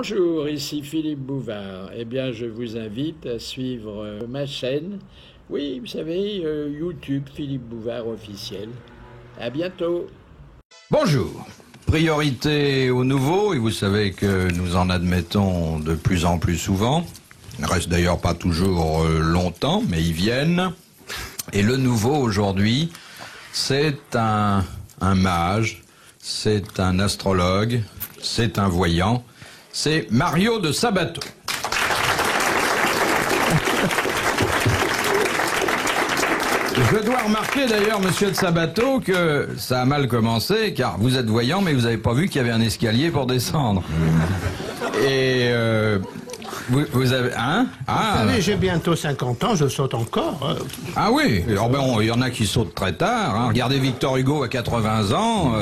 Bonjour, ici Philippe Bouvard. Eh bien, je vous invite à suivre ma chaîne. Oui, vous savez, YouTube Philippe Bouvard officiel. À bientôt. Bonjour. Priorité aux nouveaux, et vous savez que nous en admettons de plus en plus souvent. Ils ne restent d'ailleurs pas toujours longtemps, mais ils viennent. Et le nouveau aujourd'hui, c'est un mage, c'est un astrologue, c'est un voyant, c'est Mario de Sabato. Je dois remarquer d'ailleurs, monsieur de Sabato, que ça a mal commencé, car vous êtes voyant, mais vous n'avez pas vu qu'il y avait un escalier pour descendre. Et vous avez... Hein? Ah, vous savez, j'ai bientôt 50 ans, je saute encore. Ah oui, alors ben, il y en a qui sautent très tard. Hein. Regardez Victor Hugo à 80 ans,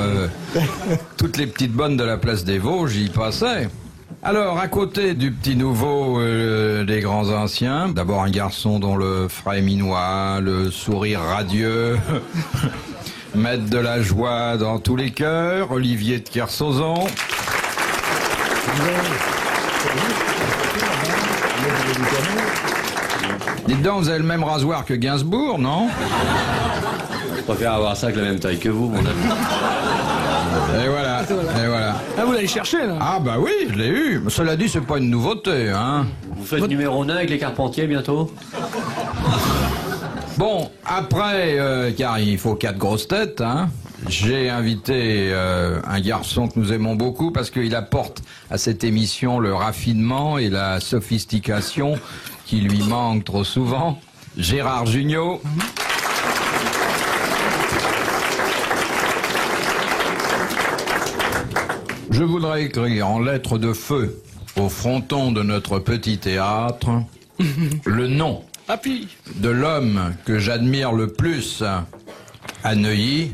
toutes les petites bonnes de la place des Vosges y passaient. Alors, à côté du petit nouveau des grands anciens, d'abord un garçon dont le frais minois, le sourire radieux, maître de la joie dans tous les cœurs, Olivier de Kersauzon. Dites donc, vous avez le même rasoir que Gainsbourg, non? Je préfère avoir ça que la même taille que vous, mon ami. Et voilà, et voilà. Ah, vous l'avez cherché, là? Ah bah oui, je l'ai eu. Cela dit, c'est pas une nouveauté, hein. Vous faites numéro 9 avec les Carpentiers bientôt? Bon, après, car il faut 4 grosses têtes, hein, j'ai invité un garçon que nous aimons beaucoup parce qu'il apporte à cette émission le raffinement et la sophistication qui lui manquent trop souvent, Gérard Jugnot. Je voudrais écrire en lettres de feu au fronton de notre petit théâtre le nom de l'homme que j'admire le plus à Neuilly,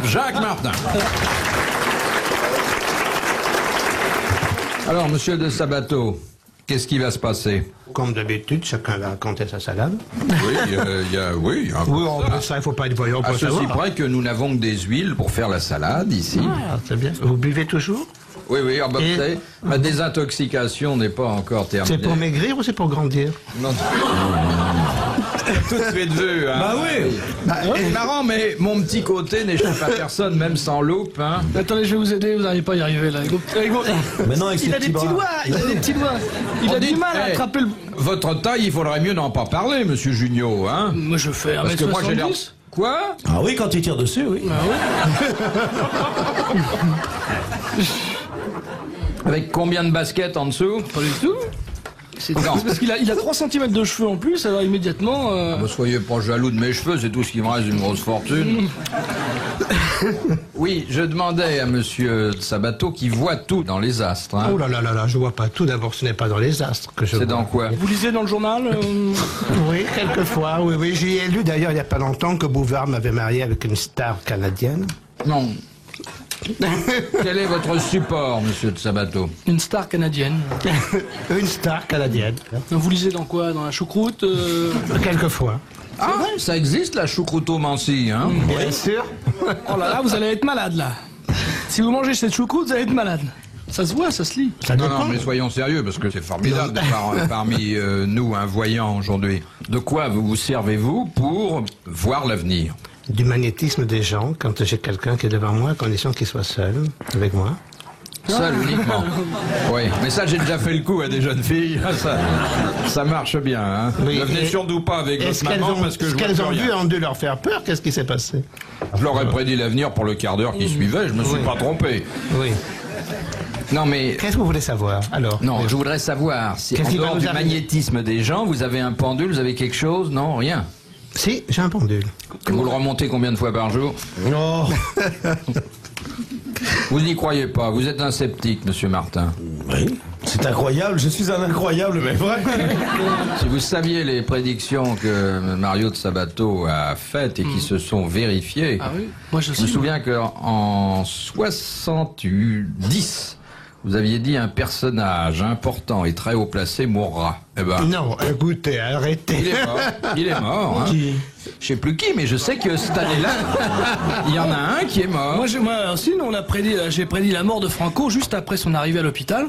Jacques Martin. Alors, monsieur de Sabato, qu'est-ce qui va se passer? Comme d'habitude, chacun va raconter sa salade. Oui, oui. Oui, en plus, ça, il ne faut pas être voyant à pour ceci savoir. près que nous n'avons que des huiles pour faire la salade ici. Ah, c'est bien. Vous buvez toujours? Oui, oui, ah bah, Et- vous savez, ma désintoxication n'est pas encore terminée. C'est pour maigrir ou c'est pour grandir? Non, tout de suite vu, hein. Bah oui. C'est marrant, mais mon petit côté n'échappe à personne, même sans loupe, hein. Attendez, je vais vous aider, vous n'arrivez pas à y arriver, là. Maintenant, avec Il ses a des petits petits bras. doigts, il a des petits doigts. Il On a dit, du mal à hey, attraper le... Votre taille, il faudrait mieux n'en pas parler, monsieur Jugnot, hein. Moi, je fais 1m70. Parce que moi, j'ai l'air... Quoi? Ah oui, quand il tire dessus, oui. Avec combien de baskets en dessous? Pas du tout. C'est parce qu'il a 3 cm de cheveux en plus, alors immédiatement... Ne soyez pas jaloux de mes cheveux, c'est tout ce qui me reste d'une grosse fortune. Oui, je demandais à monsieur Sabato qui voit tout dans les astres. Hein. Oh là là là là, je vois pas. Tout d'abord, ce n'est pas dans les astres que je C'est vois. dans quoi? Vous lisez dans le journal Oui, quelquefois, oui, oui. J'y ai lu d'ailleurs il n'y a pas longtemps que Bouvard m'avait marié avec une star canadienne. Non. Quel est votre support, monsieur de Sabato? Une star canadienne. Une star canadienne. Vous lisez dans quoi? Dans la choucroute Quelquefois. Ah, ça existe la choucroutomancie, hein? Bien sûr. Oh là là, vous allez être malade, là. Si vous mangez cette choucroute, vous allez être malade. Ça se voit, ça se lit. Ça Non, dépend. non, mais soyons sérieux, parce que c'est formidable d'avoir parmi nous un voyant aujourd'hui. De quoi vous servez-vous pour voir l'avenir? Du magnétisme des gens, quand j'ai quelqu'un qui est devant moi, à condition qu'il soit seul, avec moi. Seul uniquement. Oui, mais ça j'ai déjà fait le coup à des jeunes filles. Ça marche bien. Hein. Oui, Ne venez et- surtout pas avec Est-ce votre qu'elles maman ont, parce que je ce vois qu'elles plus ont rien. vu ont dû leur faire peur? Qu'est-ce qui s'est passé? Je leur ai prédit l'avenir pour le quart d'heure qui suivait. Je me suis pas trompé. Oui. Non mais Qu'est-ce que vous voulez savoir, alors? non, je voudrais savoir si Qu'est-ce en qui va dehors nous du arriver magnétisme des gens, vous avez un pendule, vous avez quelque chose? Non, rien. Si, j'ai un pendule. Vous le remontez combien de fois par jour? Non. Vous n'y croyez pas. Vous êtes un sceptique, monsieur Martin. Oui. C'est incroyable, je suis un incroyable, mais vrai. Si vous saviez les prédictions que Mario de Sabato a faites et qui se sont vérifiées, Ah oui. Moi, je je me sais. souviens qu'en 70, vous aviez dit un personnage important et très haut placé mourra. Eh ben, Non, écoutez, arrêtez. il est mort. Il est mort. Hein. Je sais plus qui, mais je sais que cette année-là, il y en a un qui est mort. Moi aussi, nous, j'ai prédit la mort de Franco juste après son arrivée à l'hôpital.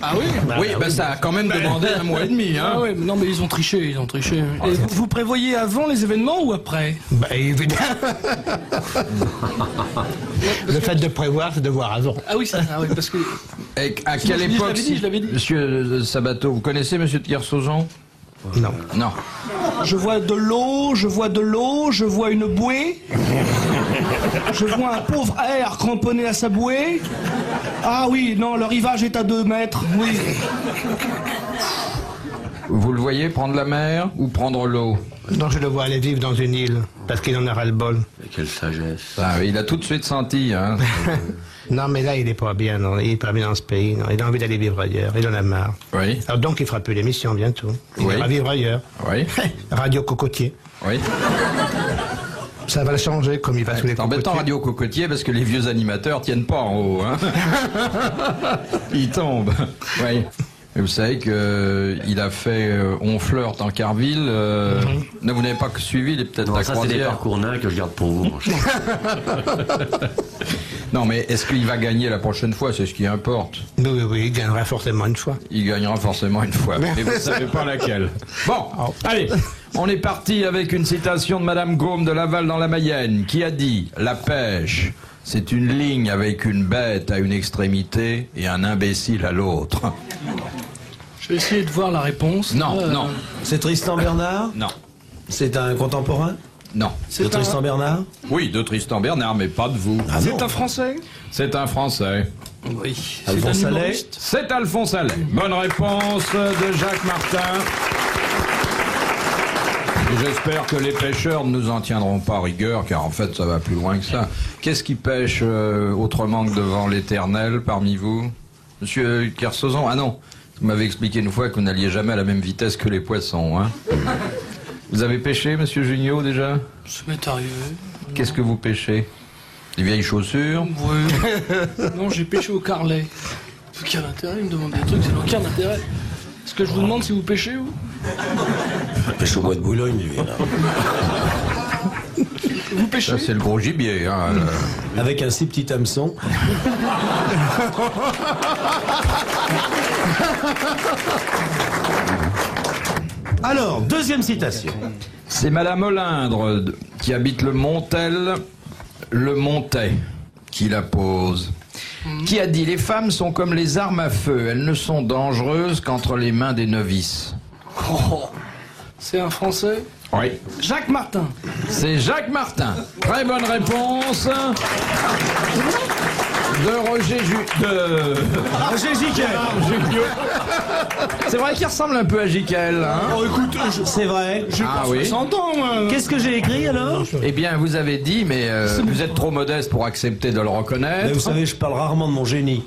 Ah oui. Oui, bah ça a quand même demandé 1 mois et demi. Hein. Ah oui, mais non, mais ils ont triché. Et vous prévoyez avant les événements ou après? Bah, évidemment. Le fait de prévoir, c'est de voir avant. Ah oui, parce que... Et à quelle époque, je l'avais dit. Monsieur Sabato, vous connaissez Monsieur de Kersauzon? Non. Non. Je vois de l'eau, je vois une bouée. Je vois un pauvre air cramponné à sa bouée. Ah oui, non, le rivage est à 2 mètres, oui. Vous le voyez prendre la mer ou prendre l'eau? Non, je le vois aller vivre dans une île, parce qu'il en aura le bol. Quelle sagesse. Ah, oui, il a tout de suite senti. Hein. Non, mais là, il est pas bien, non. Il est pas bien dans ce pays, non. Il a envie d'aller vivre ailleurs, il en a marre. Oui. Alors donc, il fera plus l'émission bientôt. Il Oui. ira vivre ailleurs. Oui. Radio Cocotier. Oui. Ça va le changer, comme il va sous les C'est embêtant cocotiers. Radio Cocotier parce que les vieux animateurs tiennent pas en haut. Hein. Ils tombent. Oui. Et vous savez qu'il a fait Honfleur, Tancarville. Non, vous n'avez pas suivi peut-être Non, la ça c'est des croisière. parcours nains que je garde pour vous. mon cher. Non, mais est-ce qu'il va gagner la prochaine fois? C'est ce qui importe. Oui, il gagnera forcément une fois. Il gagnera forcément une fois. Mais vous ne savez pas laquelle. Bon, allez, on est parti avec une citation de Madame Gaume de Laval dans la Mayenne, qui a dit « La pêche, c'est une ligne avec une bête à une extrémité et un imbécile à l'autre. Je vais essayer de voir la réponse. » Non, non, C'est Tristan Bernard? non, C'est un contemporain? non. De Tristan Bernard? Oui, de Tristan Bernard, mais pas de vous. Ah non. C'est un Français? C'est un Français. Oui. Alphonse C'est un Allais? humoriste? C'est Alphonse Allais. Bonne réponse de Jacques Martin. Et j'espère que les pêcheurs ne nous en tiendront pas rigueur, car en fait ça va plus loin que ça. Qu'est-ce qui pêche autrement que devant l'éternel parmi vous? Monsieur Kersauzon? Ah non, vous m'avez expliqué une fois que vous n'alliez jamais à la même vitesse que les poissons. Hein. Vous avez pêché, monsieur Junio, déjà? Ça m'est arrivé. Qu'est-ce que vous pêchez? Des vieilles chaussures? Oui. Non, j'ai pêché au carlet. Quel intérêt? Il me demande des trucs, c'est aucun intérêt. Est-ce que je vous demande si vous pêchez, vous? Pêche au bois de Boulogne, lui. Là. Vous pêchez? Ça, c'est le gros gibier. Hein, Avec un si petit hameçon. Alors, deuxième citation. C'est Madame Olindre, qui habite le Montel, le Montais, qui la pose. Qui a dit « Les femmes sont comme les armes à feu, elles ne sont dangereuses qu'entre les mains des novices. Oh, c'est un Français? » Oui. Jacques Martin. C'est Jacques Martin. Très bonne réponse de Roger Roger Giquel. C'est vrai qu'il ressemble un peu à Giquel. Hein. Oh, écoute, c'est vrai. Ah oui. 100 ans, moi. Qu'est-ce que j'ai écrit alors? Eh bien, vous avez dit, mais vous êtes trop modeste pour accepter de le reconnaître. Mais vous savez, je parle rarement de mon génie.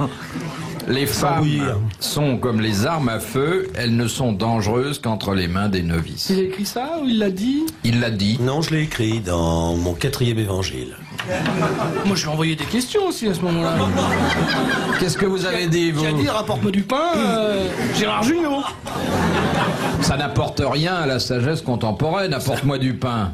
Les femmes bouillir. sont comme les armes à feu, elles ne sont dangereuses qu'entre les mains des novices. Il a écrit ça ou il l'a dit? Il l'a dit. Non, je l'ai écrit dans mon 4e évangile. Moi, je lui ai envoyé des questions aussi à ce moment-là. Qu'est-ce que vous avez dit, vous? Qui a dit rapporte-moi du pain, Gérard Jugnot. Ça n'apporte rien à la sagesse contemporaine, apporte-moi du pain.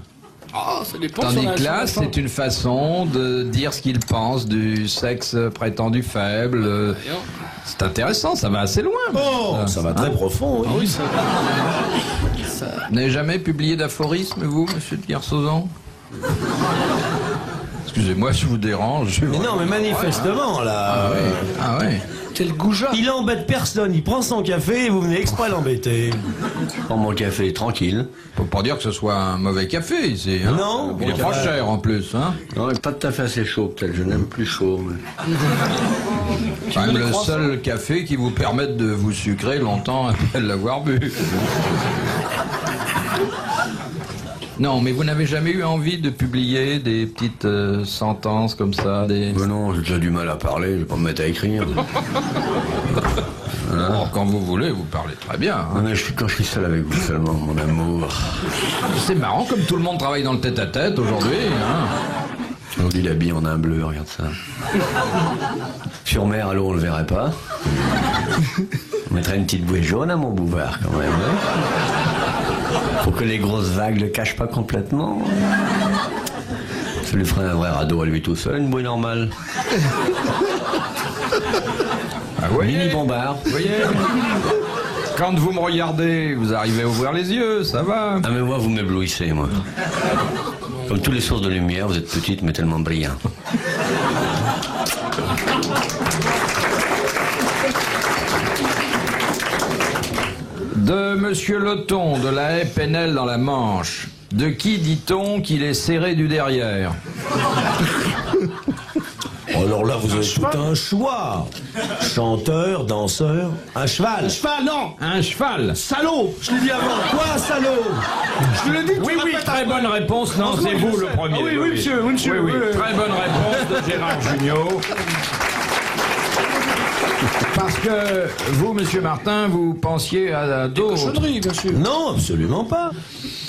Ah, ça dépend. Tandis si on a- que là, si on a faim. c'est une façon de dire ce qu'il pense du sexe prétendu faible. C'est intéressant, ça va assez loin. Oh, ça va très profond, oui. Ah oui, ça. Vous n'avez jamais publié d'aphorisme, vous, monsieur de Kersauzon? Excusez-moi, je vous dérange. Mais non, mais manifestement, là. Ah ouais. Quel goujat. Il embête personne, il prend son café et vous venez exprès l'embêter. Prends mon café tranquille. Faut pas dire que ce soit un mauvais café ici. Hein. Non, Il est bon, pas ça va. cher en plus. Hein. Non, mais pas tout à fait assez chaud, peut-être. Je n'aime plus chaud. Mais... C'est quand même le seul café qui vous permette de vous sucrer longtemps après l'avoir bu. Non, mais vous n'avez jamais eu envie de publier des petites sentences comme ça, des... Mais non, j'ai déjà du mal à parler, je vais pas me mettre à écrire. Bon, quand vous voulez, vous parlez très bien. Hein. Non, mais quand je suis seul avec vous seulement, mon amour. C'est marrant, comme tout le monde travaille dans le tête-à-tête aujourd'hui. Hein. On dit la bille en un bleu, regarde ça. Sur mer, à l'eau, on le verrait pas. On mettrait une petite bouée jaune à mon bouvard, quand même. Hein. Pour que les grosses vagues le cachent pas complètement. Ça lui ferait un vrai radeau à lui tout seul, une bouée normale. Ah, vous voyez, Mini bombard. vous voyez, quand vous me regardez, vous arrivez à ouvrir les yeux, ça va. Ah mais moi vous m'éblouissez moi. Comme tous les sources de lumière, vous êtes petites mais tellement brillantes. De Monsieur Loton, de la haie Penel dans la Manche. De qui dit-on qu'il est serré du derrière? Alors là, vous avez tout un choix. Chanteur, danseur, un cheval. Un cheval, non. Un cheval. Salaud. Je l'ai dit avant. Quoi, salaud? Je te l'ai dit. Oui, oui, très bonne réponse. Non, c'est vous le premier. Ah oui, oui, monsieur, oui, monsieur. Oui, oui, Oui, oui. très bonne réponse de Gérard Jugnot. Parce que vous, monsieur Martin, vous pensiez à d'autres. Cochonnerie, bien sûr. Non, absolument pas.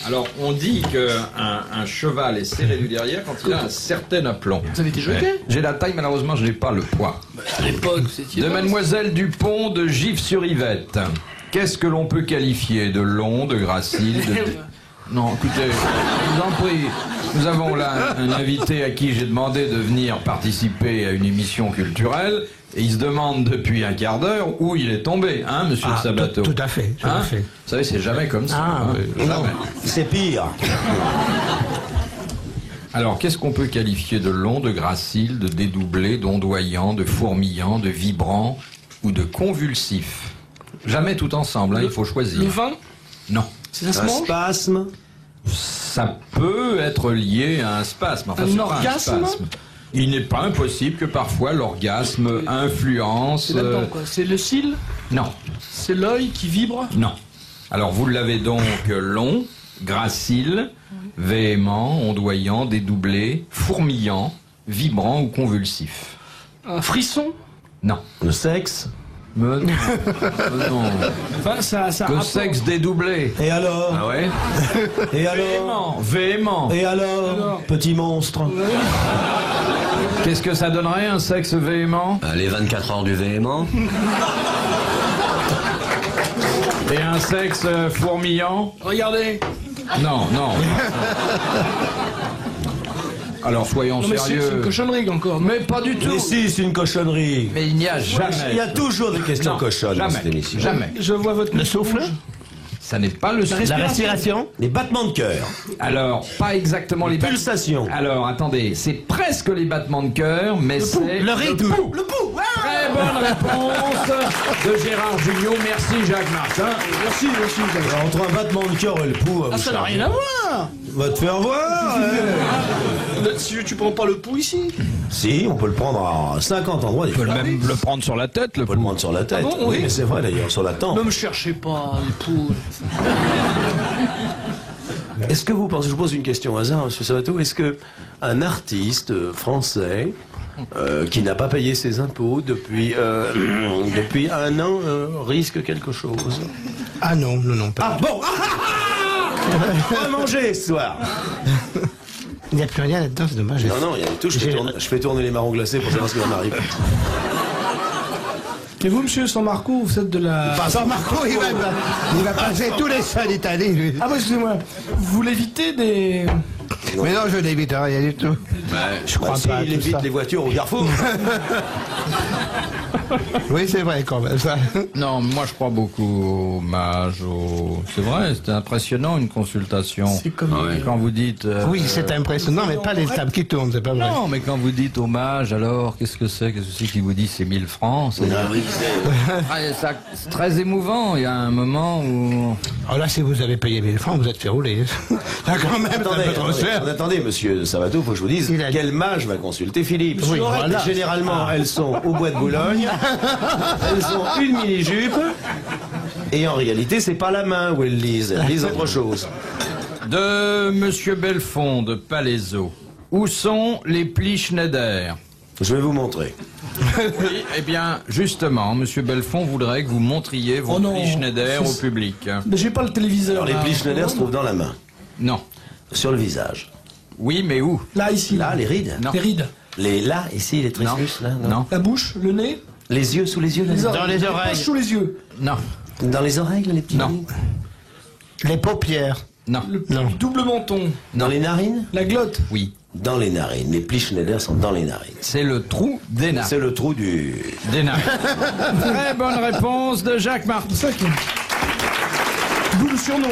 Alors, on dit qu'un cheval est serré du derrière quand il a un certain aplomb. Vous avez été jeté? J'ai la taille, malheureusement, je n'ai pas le poids. À l'époque, vous étiez. De Mademoiselle Dupont de Gif-sur-Yvette. Qu'est-ce que l'on peut qualifier de long, de gracile, de... Non, écoutez, je vous en prie. Nous avons là un invité à qui j'ai demandé de venir participer à une émission culturelle. Et il se demande depuis un quart d'heure où il est tombé, hein, monsieur Sabato? Tout à fait, tout à fait. Vous savez, c'est jamais comme ça. Ah, hein, oui. jamais. C'est pire. Alors, qu'est-ce qu'on peut qualifier de long, de gracile, de dédoublé, d'ondoyant, de fourmillant, de vibrant ou de convulsif? Jamais tout ensemble, hein, il faut choisir. Le vin? Non. Ça se Un mange? spasme. Ça peut être lié à un spasme. Enfin, Un c'est pas orgasme? spasme. Il n'est pas impossible que parfois l'orgasme influence... C'est là-dedans, quoi. C'est le cil? Non, C'est l'œil qui vibre? non. Alors vous l'avez donc long, gracile, véhément, ondoyant, dédoublé, fourmillant, vibrant ou convulsif. Un frisson? Non. Le sexe. Mais non. Non. Enfin, ça Que rapport. sexe dédoublé. Et alors? Ah ouais. Et alors? Véhément. Et alors? Petit monstre. Qu'est-ce que ça donnerait, un sexe véhément? Les 24 heures du véhément. Et un sexe fourmillant? Regardez. Non, non. Alors soyons Non, mais c'est sérieux. une cochonnerie encore. non? Mais pas du tout. Mais si, c'est une cochonnerie. Mais il n'y a jamais. Il y a toujours des questions Non, cochonnes dans cette jamais, émission. jamais. Je vois votre. Le souffle? Ça n'est pas le souffle. La respiration? Les battements de cœur. Alors, pas exactement les battements. Pulsations. Alors, attendez, c'est presque les battements de cœur, mais c'est... Le rythme? Le pouls. Très bonne réponse de Gérard Jugnot. Merci Jacques Martin. Merci, merci. Alors, entre un battement de cœur et le pouls, Ah, ça n'a rien à voir. Va te faire voir. Tu prends pas le pouls ici? Si, on peut le prendre à 50 endroits On peut différents. même le prendre sur la tête, le On peut le pouls. prendre sur la tête. Ah bon, oui, oui. mais c'est vrai d'ailleurs, sur la tempe. Ne me cherchez pas, le pouls. Est-ce que vous pensez, je vous pose une question au hasard, monsieur Sabato, est-ce que un artiste français qui n'a pas payé ses impôts depuis un an risque quelque chose? Ah non, non, non, pas. Ah bon. On va manger ce soir. Il n'y a plus rien là-dedans, c'est dommage. Non, non, il y a des touches. Je fais tourner les marrons glacés pour savoir ce qui va m'arriver. Et vous, monsieur San Marco, vous faites de la. San Marco, il va passer tous les sols d'Italie, lui. Ah, bah, excusez-moi. Vous l'évitez des. Mais non, je n'évite rien du tout. Je crois pas à Il tout évite ça. les voitures au carrefour. Oui, c'est vrai quand même, ça. Non, moi je crois beaucoup au mage, C'est vrai, c'était impressionnant une consultation. C'est comme. Quand vous dites... Oui, c'est impressionnant, mais pas les tables qui tournent, c'est pas vrai. Non, mais quand vous dites hommage, alors, qu'est-ce que c'est qui vous dit c'est 1000 francs? C'est très émouvant. Il y a un moment où... Alors là, si vous avez payé 1000 francs, vous êtes fait rouler. Là, quand même, c'est un peu trop cher. Attendez, monsieur Sabato, faut que je vous dise, Il a dit- quel mage va consulter Philippe? Oui, voilà. Généralement, elles sont au bois de Boulogne, elles ont une mini-jupe, et en réalité, c'est pas la main où elles lisent autre chose. De Monsieur Belfond de Palaiseau. Où sont les plis Schneider? Je vais vous montrer. Oui, eh bien, justement, Monsieur Belfond voudrait que vous montriez vos Oh non. plis Schneider au public. Mais j'ai pas le téléviseur. Alors, les là. plis Schneider se trouvent dans la main, Non. sur le visage. Oui, mais où? Là, ici. Là, les rides. Non. Les rides. Là, ici, les trismus, là, non. Non. La bouche, le nez. Les yeux, sous les yeux, là. Les Dans les oreilles. Pas sous les yeux. Non. Dans les oreilles, là, les petits Non. rides. Les paupières. Non. Non. Double menton. Dans les narines? La glotte. Oui. Dans les narines. Les plis Schneider sont dans les narines. C'est le trou des narines. C'est le trou du... Des narines. Très bonne réponse de Jacques Martin. C'est ça qui... D'où le surnom.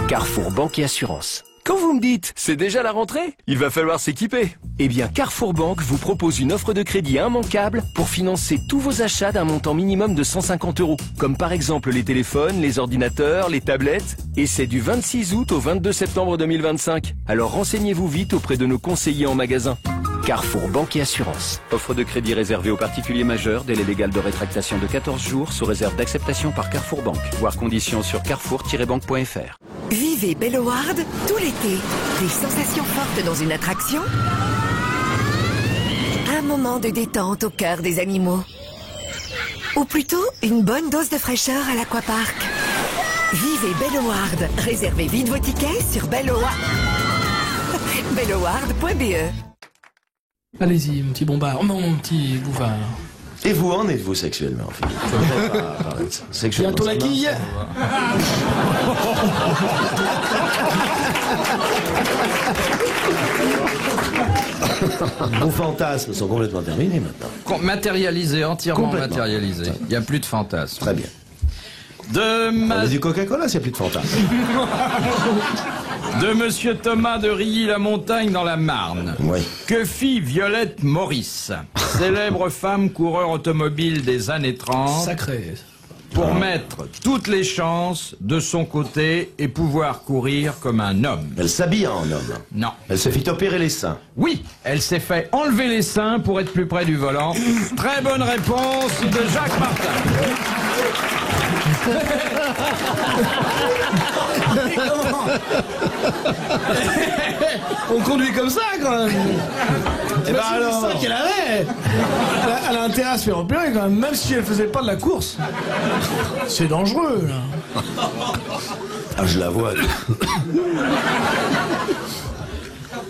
Carrefour Banque et Assurance. Quand vous me dites, c'est déjà la rentrée, il va falloir s'équiper. Eh bien, Carrefour Banque vous propose une offre de crédit immanquable pour financer tous vos achats d'un montant minimum de 150 €. Comme par exemple les téléphones, les ordinateurs, les tablettes. Et c'est du 26 août au 22 septembre 2025. Alors renseignez-vous vite auprès de nos conseillers en magasin. Carrefour Banque et Assurance. Offre de crédit réservée aux particuliers majeurs, délai légal de rétractation de 14 jours, sous réserve d'acceptation par Carrefour Banque. Voir conditions sur carrefour-banque.fr. Vivez Belloward tout l'été. Des sensations fortes dans une attraction. Un moment de détente au cœur des animaux. Ou plutôt, une bonne dose de fraîcheur à l'aquapark. Vivez Belloward. Réservez vite vos tickets sur Belloward. Belloward.be. Allez-y, mon petit bombard. Non, mon petit bouvard. Et vous, en êtes-vous sexuellement, Philippe? Pas parler de ça. Sexuellement, Bientôt la ça marche. quille. Vos fantasmes sont complètement terminés maintenant. Matérialisé, entièrement Complètement. matérialisé. Il n'y a plus de fantasme. Très bien. De, On a du Coca-Cola, s'il n'y a plus de fantasmes. de Monsieur Thomas de Rilly-la-Montagne dans la Marne. Oui. Que fit Violette Maurice, célèbre femme coureur automobile des années 30, Sacré. pour mettre toutes les chances de son côté et pouvoir courir comme un homme? Elle s'habille en homme. Non. Elle se fit opérer les seins. Oui, elle s'est fait enlever les seins pour être plus près du volant. Très bonne réponse de Jacques Martin. On conduit comme ça, quand même. Eh ben alors. C'est ça qu'elle avait. Elle a intérêt à se faire opérer, quand même, même si elle faisait pas de la course. C'est dangereux, là. Ah, je la vois.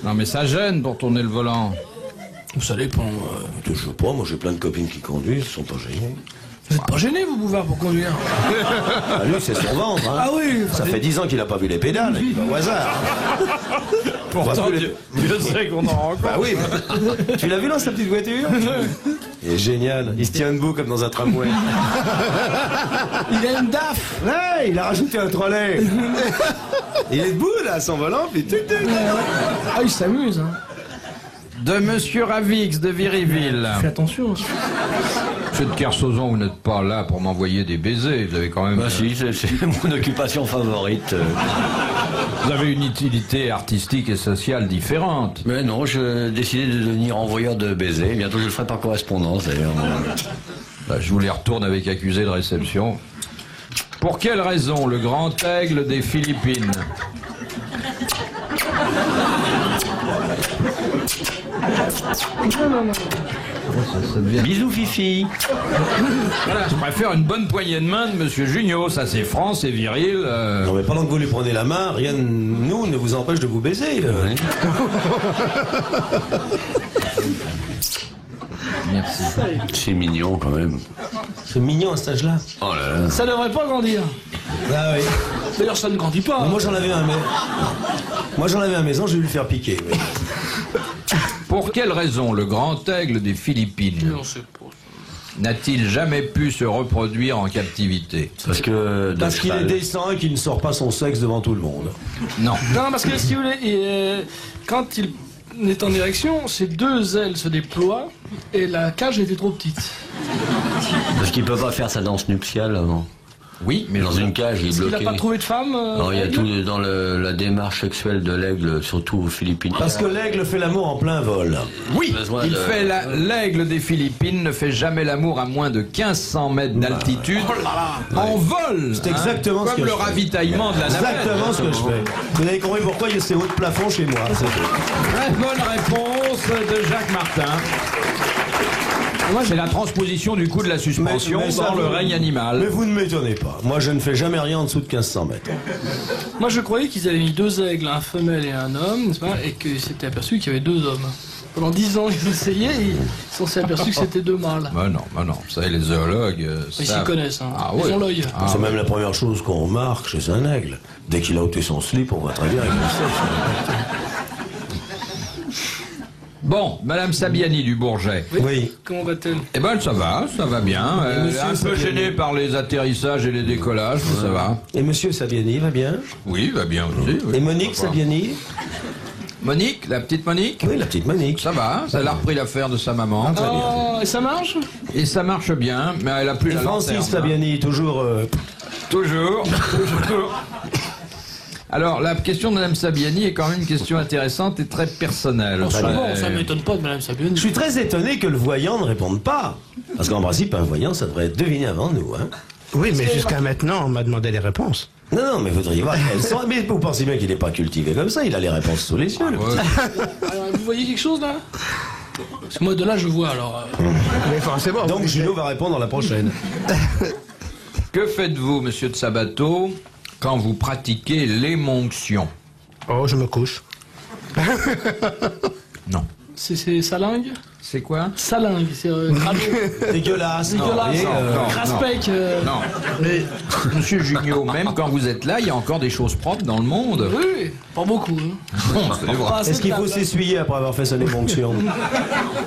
Non mais ça gêne pour tourner le volant. Ça dépend. Je sais pas, moi j'ai plein de copines qui conduisent, ils sont pas gênés. Vous êtes pas gêné, vous, Bouvard, pour conduire? Ah, lui, c'est son ventre. Hein. Ah oui. Ça fait 10 ans qu'il a pas vu les pédales, il va au hasard. Pourtant, Dieu- Dieu sait qu'on en rencontre. Bah oui. Tu l'as vu dans sa petite voiture? Il est génial. Il se tient debout comme dans un tramway. Il a une DAF. Ouais, il a rajouté un trolley. Il est debout là, à son volant, puis Ah, il s'amuse, hein. De Monsieur Ravix de Viryville. Fais attention. Monsieur de Kersozon, vous n'êtes pas là pour m'envoyer des baisers. Vous avez quand même. Bah si, c'est mon occupation favorite. Vous avez une utilité artistique et sociale différente. Mais non, j'ai décidé de devenir envoyeur de baisers. Bientôt je le ferai par correspondance d'ailleurs. Bah, je vous les retourne avec accusé de réception. Pour quelle raison le grand aigle des Philippines? Bisous Fifi. Voilà, je préfère une bonne poignée de main de Monsieur Junio. Ça c'est franc, c'est viril. Non mais pendant que vous lui prenez la main, rien de nous ne vous empêche de vous baiser. Merci. C'est mignon quand même. C'est mignon à cet âge-là. Oh là là. Ça devrait pas grandir. Ah oui. D'ailleurs, ça ne grandit pas. Moi j'en avais un, mais... Moi j'en avais à la maison, je vais lui le faire piquer. Mais... Pour quelle raison le grand aigle des Philippines n'a-t-il jamais pu se reproduire en captivité? Parce qu'il est décent et qu'il ne sort pas son sexe devant tout le monde. Non. Non, parce que si vous voulez, quand il est en érection, ses deux ailes se déploient et la cage était trop petite. Parce qu'il peut pas faire sa danse nuptiale avant. Oui, mais Dans une cage, il est Il bloqué. n'a pas trouvé de femme. Alors, il y a aigle tout dans la démarche sexuelle de l'aigle, surtout aux Philippines. Parce que l'aigle fait l'amour en plein vol. oui, Besoin il de- fait l'aigle des Philippines ne fait jamais l'amour à moins de 1500 mètres d'altitude en vol. C'est exactement ce comme que le je fais. ravitaillement de la navette. Exactement ce que je fais. Vous avez compris pourquoi il y a ces hauts de plafond chez moi. C'est tout. Très bonne réponse de Jacques Martin. C'est la transposition du coup de la suspension dans le règne animal. Mais vous ne m'étonnez pas. Moi, je ne fais jamais rien en dessous de 1500 mètres. Moi, je croyais qu'ils avaient mis 2 aigles, un femelle et un homme, n'est-ce pas, et qu'ils s'étaient aperçus qu'il y avait 2 hommes. Pendant 10 ans, ils essayaient et ils se sont aperçus que c'était 2 mâles. Bah non. Vous savez, les zoologues. Ils s'y connaissent, hein. Ah, Ils ouais. ont l'œil. C'est même la première chose qu'on remarque chez un aigle. Dès qu'il a ôté son slip, on voit très bien avec le sexe. Bon, Madame Sabiani du Bourget. Oui. Comment va-t-elle? Eh ben, ça va bien. Elle est Monsieur un peu Sabiani. gênée par les atterrissages et les décollages, mais ça va. Et monsieur Sabiani va bien? Oui, va bien aussi. Oui. Et Monique Pourquoi pas. Sabiani? Monique, la petite Monique? Oui, la petite Monique. Ça va, elle a repris l'affaire de sa maman. Oh, et ça marche? Et ça marche bien, mais elle a plus Et la Francis lanterne, Sabiani, toujours... Toujours. Alors, la question de Mme Sabiani est quand même une question intéressante et très personnelle. Bon, ça m'étonne pas de Madame Sabiani. Je suis très étonné que le voyant ne réponde pas. Parce qu'en principe, un voyant, ça devrait être deviné avant nous. Hein. Oui, mais jusqu'à maintenant, on m'a demandé les réponses. Non, mais vous devriez voir. Mais vous pensez bien qu'il n'est pas cultivé comme ça. Il a les réponses sous les yeux. le petit. Alors, vous voyez quelque chose là? Parce que moi de là je vois alors. Mais forcément. Donc oui, Junot va répondre dans la prochaine. Que faites-vous, monsieur de Sabato, quand vous pratiquez l'émonction? Oh, je me couche. Non. C'est salingue? C'est quoi? Salingue, c'est crado. Dégueulasse. Dégueulasse. non. Craspec. Non. Mais, monsieur Junio, même quand vous êtes là, il y a encore des choses propres dans le monde. Oui, pas beaucoup. Hein. Bon, c'est vrai. Pas assez Est-ce de qu'il faut table. s'essuyer après avoir fait son émonction?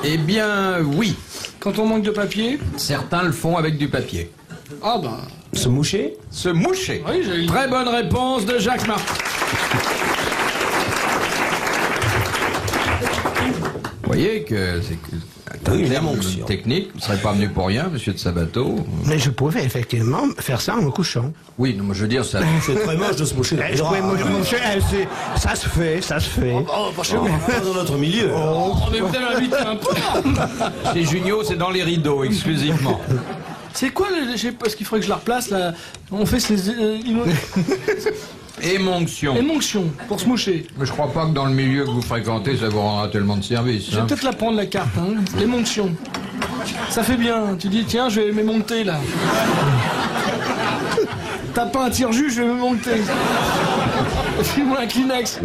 Eh bien, oui. Quand on manque de papier? Certains le font avec du papier. Ah bah. Se moucher? Se moucher. Oui, j'ai eu. Très bonne réponse de Jacques Martin. Vous voyez que c'est Oui, une terme émonction. technique. Vous ne serez pas venu pour rien, monsieur de Sabato. Mais je pouvais effectivement faire ça en me couchant. Oui, non, mais je veux dire, ça. C'est très moche de se moucher dans les Je draps. pouvais me moucher, ça se fait, ça se fait. Oh, pas chez moi. Pas dans notre milieu. Oh, mais vous allez m'inviter un peu. Chez Junio, c'est dans les rideaux exclusivement. C'est quoi le. Je sais pas, parce qu'il faudrait que je la replace là. On fait ces. Émonction. Émonction, pour se moucher. Mais je crois pas que dans le milieu que vous fréquentez, ça vous rendra tellement de service. Je vais Hein. peut-être la prendre la carte, hein. L'émonction. Ça fait bien. Tu dis, tiens, je vais m'émonter là. T'as pas un tire-jus, je vais m'émonter. Fais-moi un Kleenex.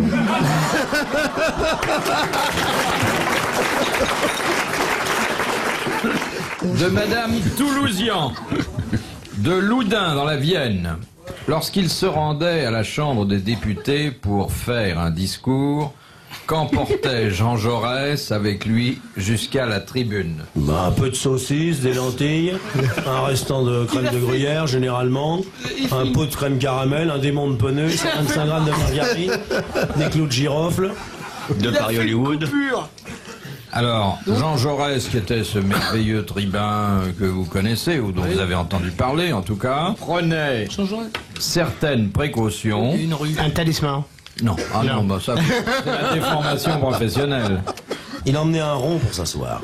De Madame Toulousian, de Loudun dans la Vienne. Lorsqu'il se rendait à la Chambre des députés pour faire un discours, qu'emportait Jean Jaurès avec lui jusqu'à la tribune? Bah, un peu de saucisse, des lentilles, un restant de crème de gruyère généralement, un pot de crème caramel, un démon de pneu, 55 grammes de margarine, des clous de girofle. De Paris Hollywood. Pur. Alors, Jean Jaurès, qui était ce merveilleux tribun que vous connaissez, ou dont vous avez entendu parler en tout cas, prenait certaines précautions. Une rue. Un talisman. Non, ah non, bah ça, c'est la déformation professionnelle. Il emmenait un rond pour s'asseoir.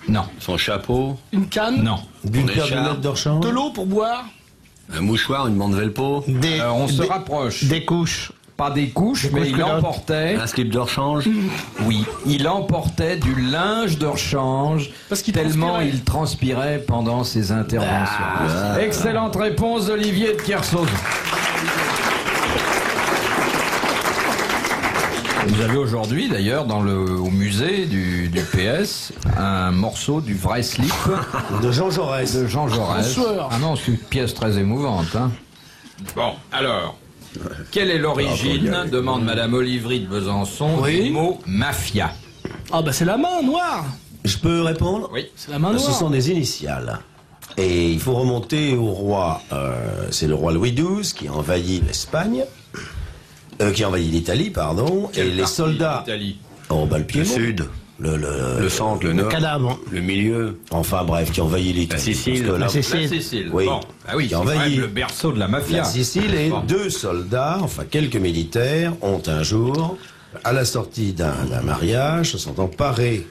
Non, Son chapeau, Une canne. non. D'une Des paire de chars. lunettes de rechange. De l'eau pour boire. un mouchoir, une bande Velpo, On se rapproche. Des couches. Pas des couches, mais il culottes. emportait. un slip de rechange. Oui, il emportait du linge de rechange Parce qu'il tellement transpirait. il transpirait pendant ses interventions. Excellente réponse d'Olivier de Kersauzon. Vous avez aujourd'hui, d'ailleurs, au musée du PS, un morceau du vrai slip De Jean Jaurès. de Jean Jaurès. Bonsoir. Ah non, c'est une pièce très émouvante. Hein. Bon, alors, quelle est l'origine, demande Madame Olivry de Besançon, Oui. du mot mafia? Ah bah c'est la main noire. Je peux répondre? Oui. C'est la main noire. Ce sont des initiales. Et il faut remonter au roi, c'est le roi Louis XII qui envahit l'Espagne, qui envahit l'Italie, pardon, et les soldats... Italie. Oh, bah, le Le Piémont. sud, le centre, le nord, Cadavre. le milieu. Enfin bref, qui envahit l'Italie. La Sicile. Parce que La Sicile. Sicile. Oui. Bon. Ah oui, Qui c'est quand envahit même le berceau de la mafia. La Sicile et Bon. deux soldats, enfin quelques militaires, ont un jour, à la sortie d'un mariage, se sont emparés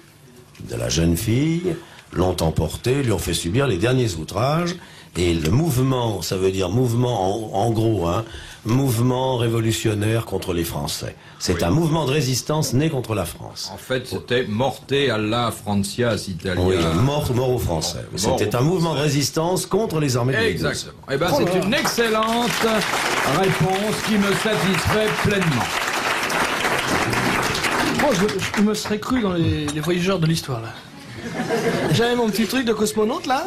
de la jeune fille, l'ont emportée, lui ont fait subir les derniers outrages. Et le mouvement, ça veut dire mouvement en gros, hein, mouvement révolutionnaire contre les Français. C'est un mouvement de résistance né contre la France. En fait, c'était Morte alla Francias Italia. Oui, mort aux Français. C'était un mouvement de résistance contre les armées de l'Église. Exactement. Eh ben, c'est une excellente réponse qui me satisfait pleinement. Moi, je me serais cru dans les voyageurs de l'histoire, là. J'avais mon petit truc de cosmonaute, là.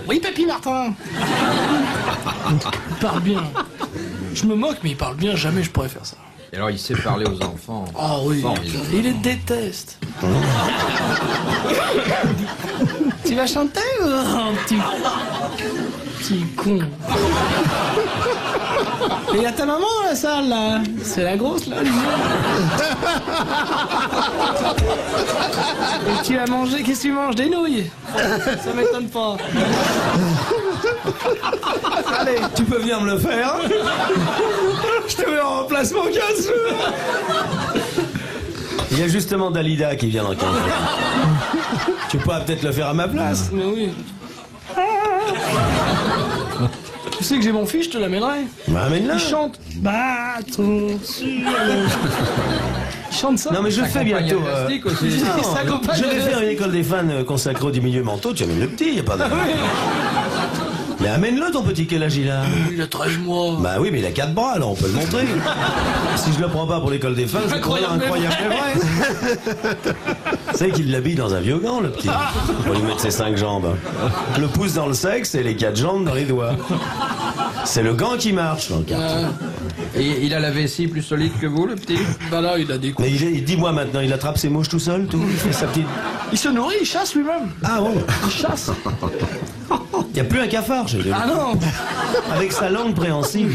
Oui, Papy Martin. Il parle bien. Je me moque, mais il parle bien, jamais je pourrais faire ça. Et alors, il sait parler aux enfants. Ah oui, Formidable. il les déteste. Tu vas chanter ou petit con. Et y a ta maman dans la salle, là. C'est la grosse, là. Et tu as mangé, qu'est-ce que tu manges? Des nouilles? Ça m'étonne pas. Allez, Tu peux venir me le faire? Je te mets en remplacement 15 jours. Il y a justement Dalida qui vient dans 15 jours. Tu pourras peut-être le faire à ma place. mais oui. Tu sais que j'ai mon fils, je te l'amènerai. Bah, amène-la. Il chante. Bâton sur le... Il chante ça. Non, mais je le fais bientôt. Plastique aussi. Non, Ça accompagne je vais le faire reste. une école des fans consacrée aux diminués mentaux. Tu amènes le petit, y a pas de... Mais amène-le ton petit, quel âge il a? Il a 13 mois. Bah oui, mais il a 4 bras, alors on peut le montrer. Si je le prends pas pour l'école des fans, c'est Incroyable, incroyable mais vrai. Tu sais qu'il l'habille dans un vieux gant, le petit, pour lui mettre ses 5 jambes. Le pouce dans le sexe et les 4 jambes dans les doigts. C'est le gant qui marche dans le quartier. Et il a la vessie plus solide que vous, le petit? Bah là, il a des coups. Mais dis-moi maintenant, il attrape ses mouches tout seul, tout? Il fait sa petite... Il se nourrit, il chasse lui-même. Ah bon? Il chasse. Il n'y a plus un cafard chez lui. Ah non. Avec sa langue préhensible.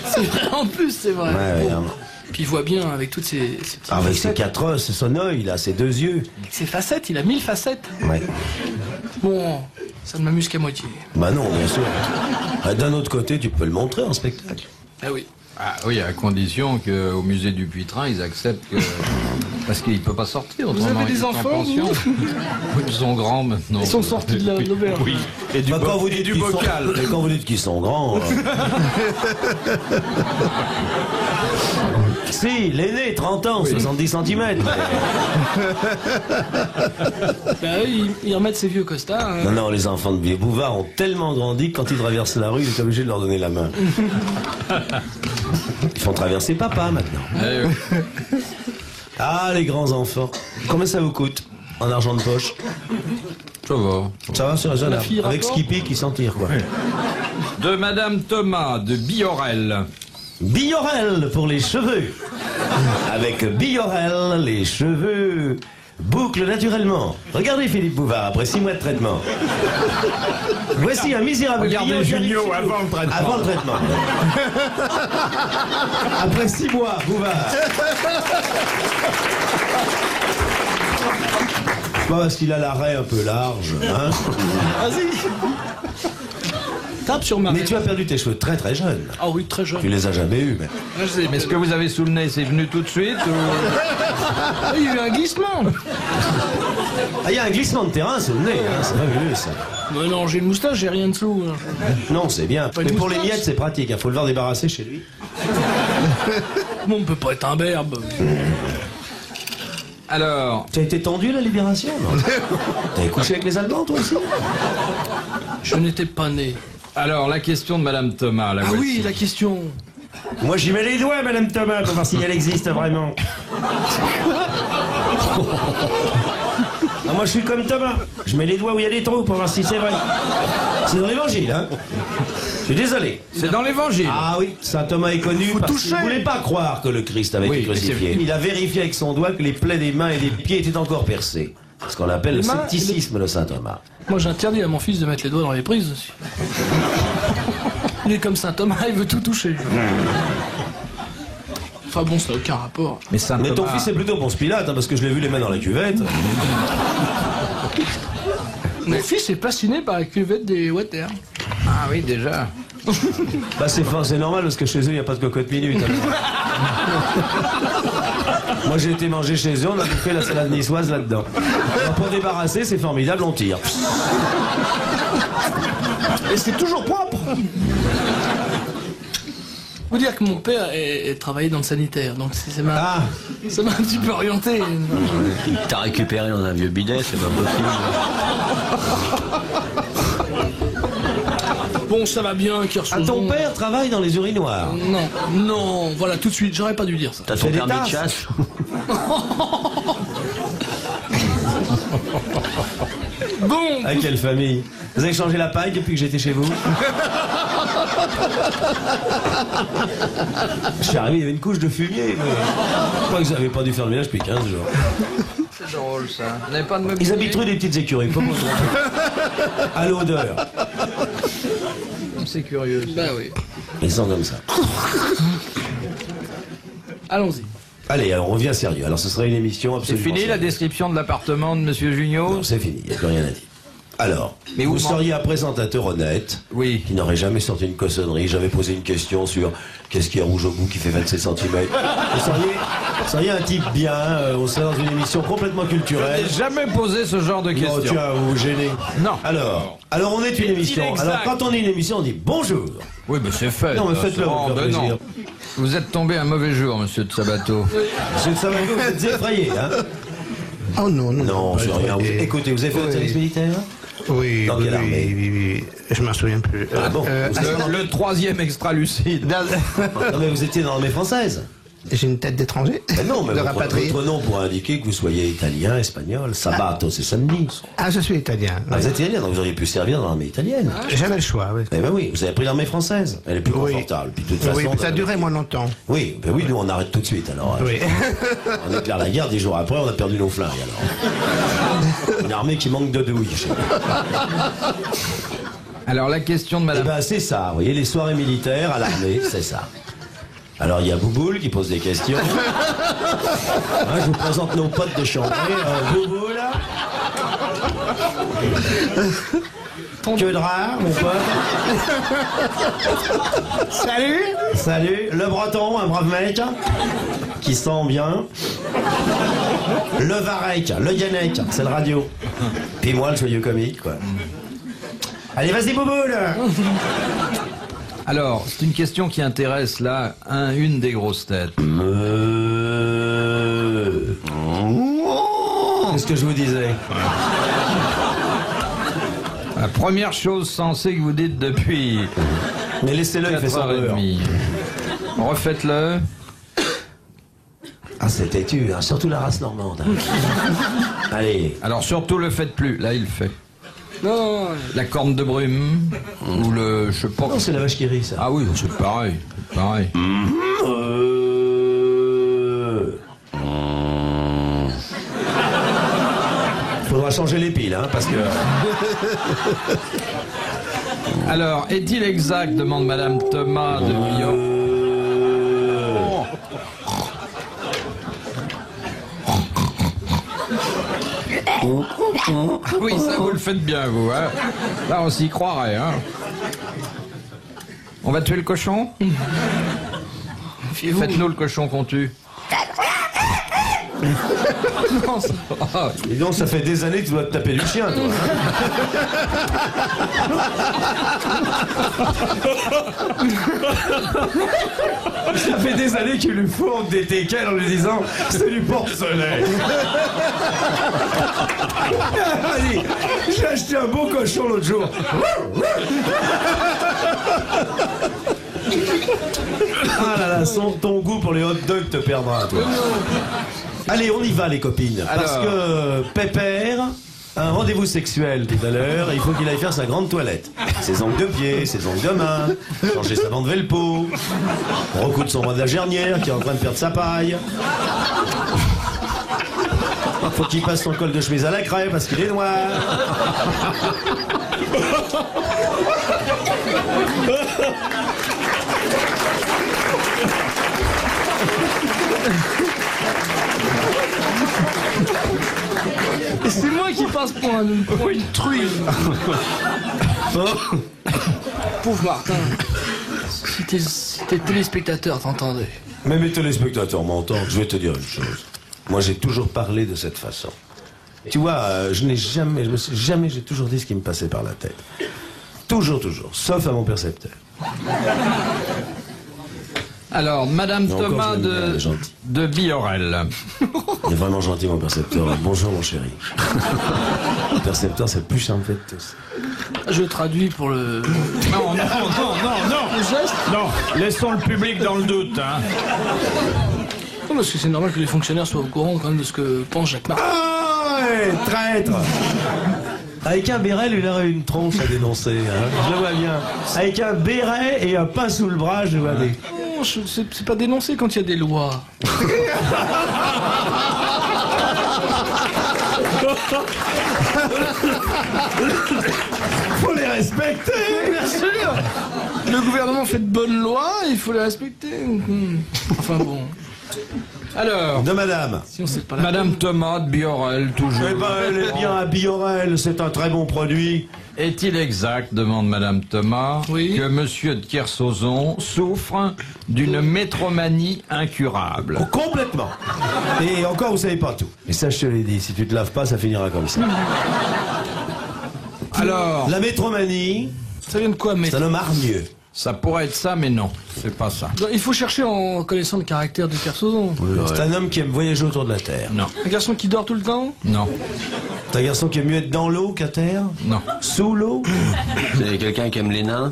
C'est vrai, en plus, c'est vrai. Ouais, ouais, Puis il voit bien avec toutes ses petites avec ses facettes. 4 os, c'est son œil, là, ses 2 yeux. Avec ses facettes, il a 1000 facettes. Ouais. Bon, ça ne m'amuse qu'à moitié. Bah non, bien sûr. D'un autre côté, tu peux le montrer en spectacle. Ah oui. Ah oui, à condition qu'au musée du Puitrin, ils acceptent que... Parce qu'il ne peut pas sortir. Vous avez autrement, des il est en enfants, pension. Oui, ils sont grands maintenant. Ils sont sortis de l'auberge. Oui, et du, Bah, quand vous dites du qu'ils sont- bocal. mais quand vous dites qu'ils sont grands... Si, l'aîné, 30 ans, 70 cm. Bah oui, ils remettent ses vieux costards. Hein. Non, non, les enfants de Vieux Bouvard ont tellement grandi que quand ils traversent la rue, il est obligé de leur donner la main. Ils font traverser papa maintenant. Eh oui. Ah, les grands enfants. Combien ça vous coûte en argent de poche? Ça va. Ça va, c'est raisonnable. La fille Avec rapport Skippy qui s'en tire, quoi. De Madame Thomas, de Biorel. Biorel pour les cheveux. Avec Biorel, les cheveux bouclent naturellement. Regardez Philippe Bouvard, après 6 mois de traitement. Voici un misérable Regardez brio Junio cheveux. avant le traitement. Avant le traitement. Après 6 mois, Bouvard. Pas parce qu'il a l'arrêt un peu large, hein. Vas-y. Tape sur ma Mais tu as perdu tes cheveux très très jeunes. Ah oui, très jeune. Tu les as jamais eus, mais... Mais ce que vous avez sous le nez, c'est venu tout de suite ou... Ah, il y a eu un glissement. Ah, il y a un glissement de terrain sous le nez, hein. C'est fabuleux, ça. Mais non, j'ai une moustache, j'ai rien dessous. Hein. Non, c'est bien. Pas une Mais pour les moustache. miettes, c'est pratique. Il faut le voir débarrasser chez lui. Bon, on peut pas être un berbe. Alors, Tu as été tendu à la libération, non? T'avais couché avec les Allemands, toi aussi? Je n'étais pas né. la question de Madame Thomas, la Ah voici. oui, la question. Moi, j'y mets les doigts, Madame Thomas, pour voir si elle existe vraiment. Ah, moi, je suis comme Thomas. Je mets les doigts où il y a des trous pour voir si c'est vrai. C'est dans l'évangile, hein? Je suis désolé. C'est dans l'Évangile. Ah oui, saint Thomas est connu parce qu'il toucher. ne voulait pas croire que le Christ avait Oui, été mais crucifié. c'est- Il a vérifié avec son doigt que les plaies des mains et des pieds étaient encore percés. Ce qu'on appelle le Les mains et scepticisme de saint Thomas. Moi, j'interdis à mon fils de mettre les doigts dans les prises aussi. Il est comme saint Thomas, il veut tout toucher. Enfin bon, ça n'a aucun rapport. Mais Saint Mais ton Thomas- fils est plutôt Ponce Pilate, hein, parce que je l'ai vu les mains dans la cuvette. Mon fils est passionné par la cuvette des water. Ah oui, déjà. Bah c'est normal parce que chez eux il n'y a pas de cocotte minute. Moi j'ai été manger chez eux, on a fait la salade niçoise là-dedans. Alors, pour débarrasser, c'est formidable, on tire. Et c'est toujours propre. Faut dire que mon père travaillait dans le sanitaire, donc ça m'a un petit peu orienté. T'as récupéré dans un vieux bidet, c'est pas possible. Bon, ça va bien, Kersozon. Ton père travaille dans les urinoirs. Non, voilà, tout de suite, j'aurais pas dû dire ça. T'as ton permis de chasse. Bon. À quelle famille? Vous avez changé la paille depuis que j'étais chez vous? Je suis arrivé, il y avait une couche de fumier. Je crois que vous n'avez pas dû faire le ménage depuis 15 jours. C'est drôle ça. Vous n'avez pas de mobilier? Ils habitent rue des petites écuries. Comment à l'odeur. C'est curieux. Bah oui. Ils sont comme ça. Allons-y. Allez, alors on revient sérieux. Alors ce sera une émission C'est absolument fini la sérieuse. description de l'appartement de Monsieur Junio? Non, c'est fini, il n'y a plus rien à dire. Alors, Mais vous où seriez un présentateur honnête, Oui. qui n'aurait jamais sorti une cossonnerie. J'avais posé une question sur qu'est-ce qui est rouge au bout qui fait 27 cm. Vous seriez un type bien, on serait dans une émission complètement culturelle. J'ai jamais posé ce genre de Non, questions. tiens, vous vous gênez. Non. Alors on est une émission. exact. Alors quand on est une émission, on dit bonjour. Oui, mais c'est fait. Non, mais ça. faites-le, Oh, vous faire ben non. plaisir. Vous êtes tombé un mauvais jour, Monsieur de Sabato. Monsieur de Sabato, vous êtes effrayé, hein? Oh non, non. Non, c'est rien. Écoutez, vous avez fait votre service militaire? Oui, Dans quelle armée? oui. Je m'en souviens plus. Ah bon, Le troisième extra-lucide. Non, mais vous étiez dans l'armée française. J'ai une tête d'étranger. Non, mais de votre rapatrié. nom pour indiquer que vous soyez italien, espagnol. Sabato, c'est samedi. Ah, je suis italien. Ah, vous êtes italien, donc vous auriez pu servir dans l'armée italienne. J'avais le choix, oui. Eh ben oui, vous avez pris l'armée française. Elle est plus Oui. confortable. Puis de toute façon, Oui, ça a duré moins longtemps. Oui, ben oui, nous on arrête tout de suite alors. Oui. On éclaire la guerre, 10 jours après, on a perdu nos flingues alors. Une armée qui manque de douilles. Alors la question de Eh Madame. ben c'est ça, vous voyez, les soirées militaires à l'armée, c'est ça. Alors il y a Bouboule qui pose des questions. Je vous présente nos potes de Chambray. Bouboule. Que de rare, mon pote. Salut. Salut. Le Breton, un brave mec. Qui sent bien. Le Varek, le Yannick, c'est le radio. Puis moi, le joyeux comique, quoi. Allez, vas-y, Bouboule. Alors, c'est une question qui intéresse là une des grosses têtes. Qu'est-ce que je vous disais? La première chose sensée que vous dites depuis Mais laissez-le, il fait son beurre. 4h30. Refaites-le. Ah, c'est têtu, hein, surtout la race normande. Allez. Alors surtout le faites plus. Là, il le fait. Non. La corne de brume ou le je sais pas. Non, c'est la vache qui rit, ça. Ah oui, c'est pareil. C'est pareil. Faudra changer les piles, hein, parce que... Alors, est-il exact, demande Madame Thomas de New York. Oui, ça vous le faites bien, vous. Hein. Là, on s'y croirait. Hein. On va tuer le cochon? Faites-nous le cochon qu'on tue. Non, c'est Ah, Et donc, ça fait des années que tu dois te taper du chien, toi. Ça fait des années qu'il lui fourgue des teckels en lui disant « C'est du porcelet !» Allez, j'ai acheté un beau cochon l'autre jour. Ah là là, ton goût pour les hot dogs te perdra, toi. Allez, on y va, les copines. Parce Alors. que Pépère a un rendez-vous sexuel tout à l'heure. Il faut qu'il aille faire sa grande toilette. Ses ongles de pied, ses ongles de main, changer sa bande Velpo, recoudre son bras de la gernière qui est en train de perdre sa paille. Faut qu'il passe son col de chemise à la craie parce qu'il est noir. Et c'est moi qui passe pour une truie. Pauvre Martin. si tes téléspectateurs t'entendaient. Mais mes téléspectateurs m'entendent, je vais te dire une chose. Moi, j'ai toujours parlé de cette façon. Tu vois, j'ai toujours dit ce qui me passait par la tête. Toujours, sauf à mon percepteur. Alors, Madame Mais encore, Thomas je l'aime bien, elle est gentille. de Biorel. Il est vraiment gentil, mon percepteur. Bonjour, mon chéri. Le percepteur, c'est le plus charmé de tous. Je traduis pour le... Non, Le geste. non, laissons le public dans le doute. Hein. Non, parce que c'est normal que les fonctionnaires soient au courant quand même de ce que pense Jacques Martin. Ah ouais, traître. Avec un béret, lui, il aurait une tronche à dénoncer. Hein. Je le vois bien. Avec un béret et un pain sous le bras, je le vois bien. Non, c'est pas dénoncé quand il y a des lois. Faut les respecter. Bien sûr. Le gouvernement fait de bonnes lois, il faut les respecter. Enfin bon. Alors, De madame. Sinon c'est pas la Madame Thomas de Biorel, toujours. Eh ben, elle est bien à Biorel, c'est un très bon produit. Est-il exact, demande Madame Thomas, Oui. que Monsieur de Kersauzon souffre d'une métromanie incurable? Oh, complètement. Et encore, vous savez pas tout. Et ça, je te l'ai dit, si tu te laves pas, ça finira comme ça. Alors, La métromanie, Ça vient de quoi, mais c'est un homme hargneux. ça pourrait être ça, mais non, c'est pas ça. il faut chercher en connaissant le caractère de Kersauzon. C'est un homme qui aime voyager autour de la Terre. Non, Un garçon qui dort tout le temps. non, C'est un garçon qui aime mieux être dans l'eau qu'à terre. non. Sous l'eau. C'est quelqu'un qui aime les nains?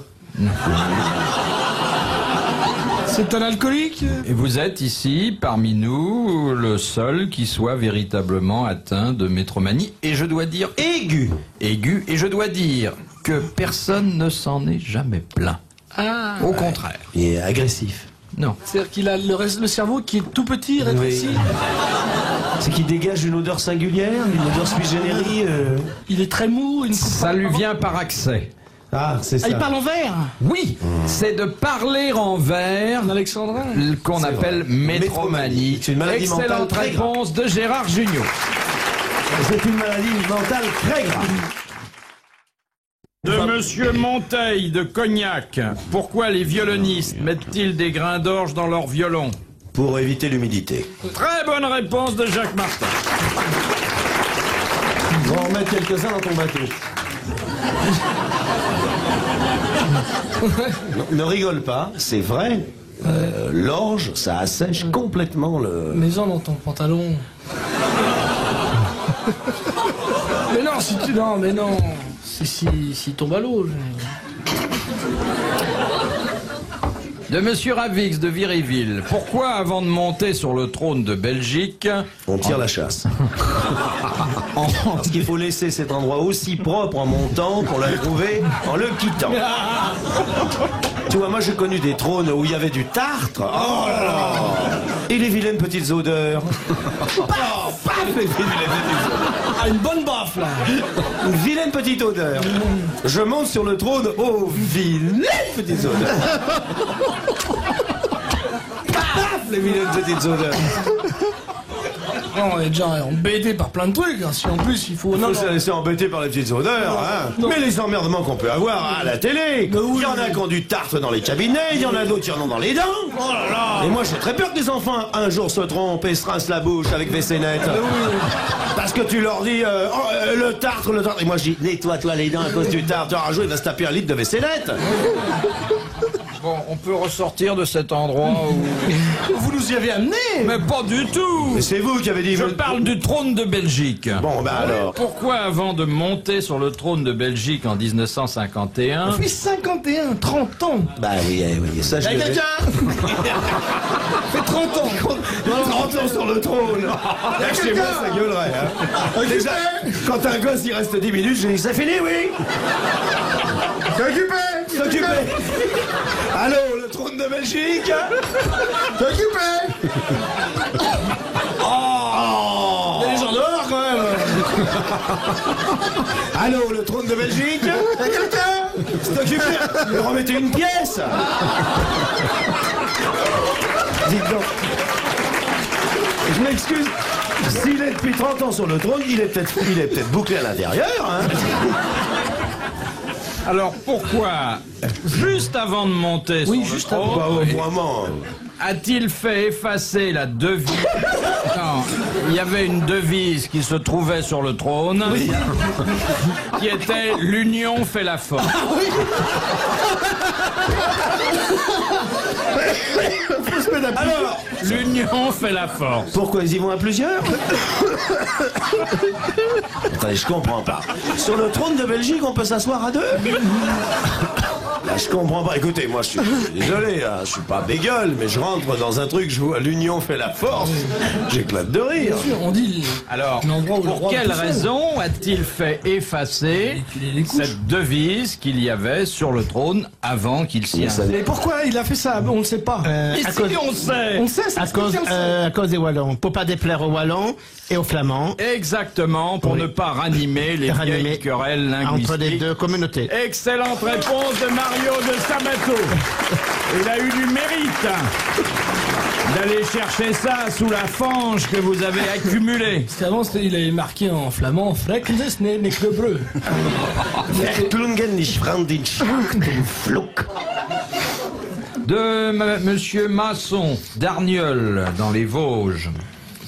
C'est un alcoolique. Et vous êtes ici, parmi nous, le seul qui soit véritablement atteint de métromanie. Et je dois dire Aigu. aigu, et je dois dire que personne ne s'en est jamais plaint. Ah. Au contraire. Il est agressif. Non. C'est-à-dire qu'il a le cerveau qui est tout petit, rétréci. C'est qu'il dégage une odeur singulière, une odeur sui generis. Il est très mou. Une coupe Ça lui vient par accès. Ah, c'est ça. Ah, il parle en vers. Oui, c'est de parler en vers Un alexandrin. qu'on appelle métromanie. C'est une maladie mentale Excellente très grave. réponse de Gérard Jugnot. C'est une maladie mentale très grave. De Monsieur Monteil de Cognac. Pourquoi les violonistes mettent-ils des grains d'orge dans leur violon? Pour éviter l'humidité. Très bonne réponse de Jacques Martin. On va en mettre quelques-uns dans ton bateau. Non, ne rigole pas, c'est vrai. L'orge, ça assèche complètement le... Mets-en dans ton pantalon. Mais non, si tu... Non, mais non. S'il tombe à l'eau. De Monsieur Ravix de Viréville. Pourquoi, avant de monter sur le trône de Belgique, On tire la chasse. Parce qu'il faut laisser cet endroit aussi propre en montant pour le trouver en le quittant. Tu vois, moi j'ai connu des trônes où il y avait du tartre. Oh là là. Et les vilaines petites odeurs. Oh, paf, les vilaines petites odeurs. Ah, une bonne baffe, là. Une vilaine petite odeur. Je monte sur le trône. Oh, vilaine petite odeur. Paf, les vilaines petites odeurs. Non, on est déjà embêté par plein de trucs. Hein. Si en plus il faut... Il Non, faut non. se laisser embêter par les petites odeurs, hein. Non. Mais les emmerdements qu'on peut avoir à la télé. Mais oui, Il y en a qui ont du tartre dans les cabinets, il y en a d'autres qui en ont dans les dents. Oh là là. Et moi j'ai très peur que les enfants un jour se trompent et se rincent la bouche avec WC Net. Parce que tu leur dis le tartre. Et moi je dis nettoie-toi les dents à cause du tartre. Un jour il va se taper un litre de WC Net. bon, on peut ressortir de cet endroit où... Vous nous y avez amené. Mais pas du tout. Mais c'est vous qui avez dit... Je parle du trône de Belgique. Bon bah alors... Pourquoi, avant de monter sur le trône de Belgique en 1951, Depuis 51, 30 ans. Bah oui, ça je Y'a le vais- quelqu'un. Fait 30 ans. 30 ans sur le trône. Là, chez moi, ça gueulerait. Hein. Déjà, quand un gosse il reste 10 minutes, j'ai dit c'est fini, oui. C'est occupé. Allô, le trône de Belgique. C'est occupé. Oh. Il y a des gens dehors quand même. Allô, le trône de Belgique. Y'a quelqu'un. C'est occupé. Me remettez une pièce. Dites donc. Je m'excuse. S'il est depuis 30 ans sur le trône, il est peut-être bouclé à l'intérieur. Hein. Alors pourquoi, juste avant de monter sur le trône, Vraiment. a-t-il fait effacer la devise? Non, il y avait une devise qui se trouvait sur le trône, qui était « L'union fait la force ». Alors, l'union fait la force. Pourquoi ils y vont à plusieurs? Attendez, je comprends pas. Sur le trône de Belgique, on peut s'asseoir à deux? Là, je comprends pas. Écoutez, moi, je suis désolé, hein, je suis pas bégueule, mais je rentre dans un truc, je vois l'union fait la force. J'éclate de rire. Bien sûr, on dit. Alors, l'endroit où le pour roi quelle est tout seul. raison a-t-il fait effacer cette devise qu'il y avait sur le trône avant qu'il s'y installe? Et pourquoi il a fait ça? On ne sait pas. Et si on sait? On sait, c'est À cause des Wallons. Pour pas déplaire aux Wallons et aux Flamands. Exactement, pour Oui. ne pas ranimer les vieilles querelles linguistiques. Entre les deux communautés. Excellente réponse de Mario de Sabato. Il a eu du mérite d'aller chercher ça sous la fange que vous avez accumulée. Parce qu'avant, il avait marqué en flamand Freknes n'est que bleu. De Monsieur Masson, d'Arnieul, dans les Vosges.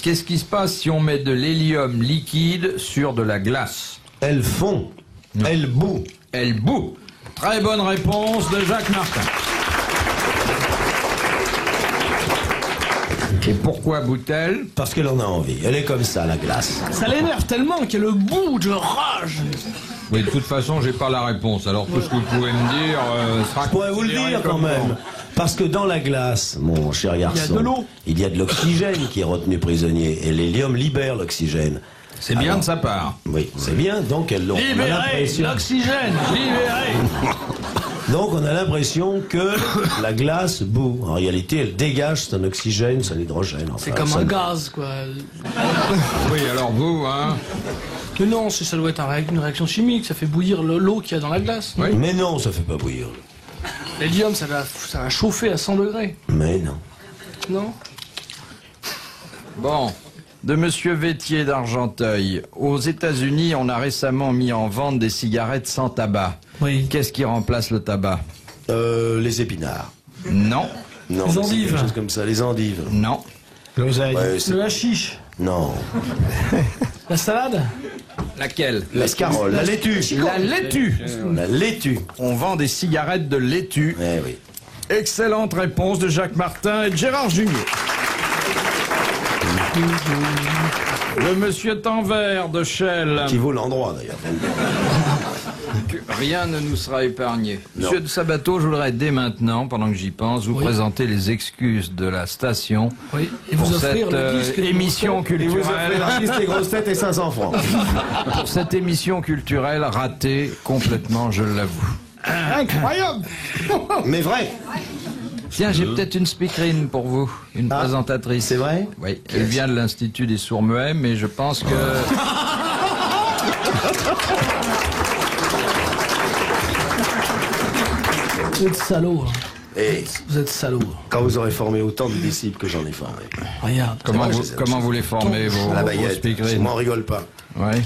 Qu'est-ce qui se passe si on met de l'hélium liquide sur de la glace? Elle fond. Elle bout. Elle bout. Très bonne réponse de Jacques Martin. Et pourquoi bout-elle? Parce qu'elle en a envie. Elle est comme ça, la glace. Ça l'énerve tellement qu'elle le bout de rage. Oui, de toute façon, j'ai pas la réponse. Alors tout ce que vous pouvez me dire sera Je pourrais vous le considéré dire quand comme même. bon. Parce que dans la glace, mon cher garçon, de l'eau. il y a de l'oxygène qui est retenu prisonnier. Et l'hélium libère l'oxygène. C'est bien de sa part. Oui, c'est bien. Donc on a Libérez l'impression. l'oxygène, libérez. Donc on a l'impression que la glace bout. En réalité, elle dégage son oxygène, son hydrogène. C'est Enfin, comme ça- un gaz, quoi. Oui, alors vous, hein? Mais non, ça doit être une réaction chimique, ça fait bouillir l'eau qu'il y a dans la glace. Oui. Mais non, ça fait pas bouillir. L'hélium, ça va chauffer à 100 degrés. Mais non. Non? Bon, de Monsieur Vétier d'Argenteuil. Aux États-Unis, on a récemment mis en vente des cigarettes sans tabac. Oui. Qu'est-ce qui remplace le tabac? Les épinards. Non, Non, Les c'est endives. quelque chose comme ça, les endives. non. L'oseille. Ouais, c'est- Le hashish. non. La salade. Laquelle? L'escarole, la laitue. La laitue. La laitue. On vend des cigarettes de laitue. Eh oui. Excellente réponse de Jacques Martin et de Gérard Junior. Le Monsieur Tanvert de Chelles. Qui vaut l'endroit d'ailleurs. Rien ne nous sera épargné. Non. Monsieur de Sabato, je voudrais dès maintenant, pendant que j'y pense, vous Oui. présenter les excuses de la station Oui. Et pour vous offrir cette le disque des émission grosses têtes. Et vous offrez culturelle. l'artiste, les grosses têtes et 500 francs. Pour cette émission culturelle ratée complètement, je l'avoue. Incroyable. Mais vrai. Tiens, j'ai peut-être une speakerine pour vous, une Ah, présentatrice. c'est vrai? Oui, elle vient de l'Institut des sourds-muets, mais je pense que... Vous êtes salaud. hein. Et Vous êtes salaud. quand vous aurez formé autant de disciples que j'en ai formés. Regarde. Comment vrai, vous, je les aime. comment vous les formez, vos, À la vos baguette. Je speakerines? m'en rigole pas. Ouais.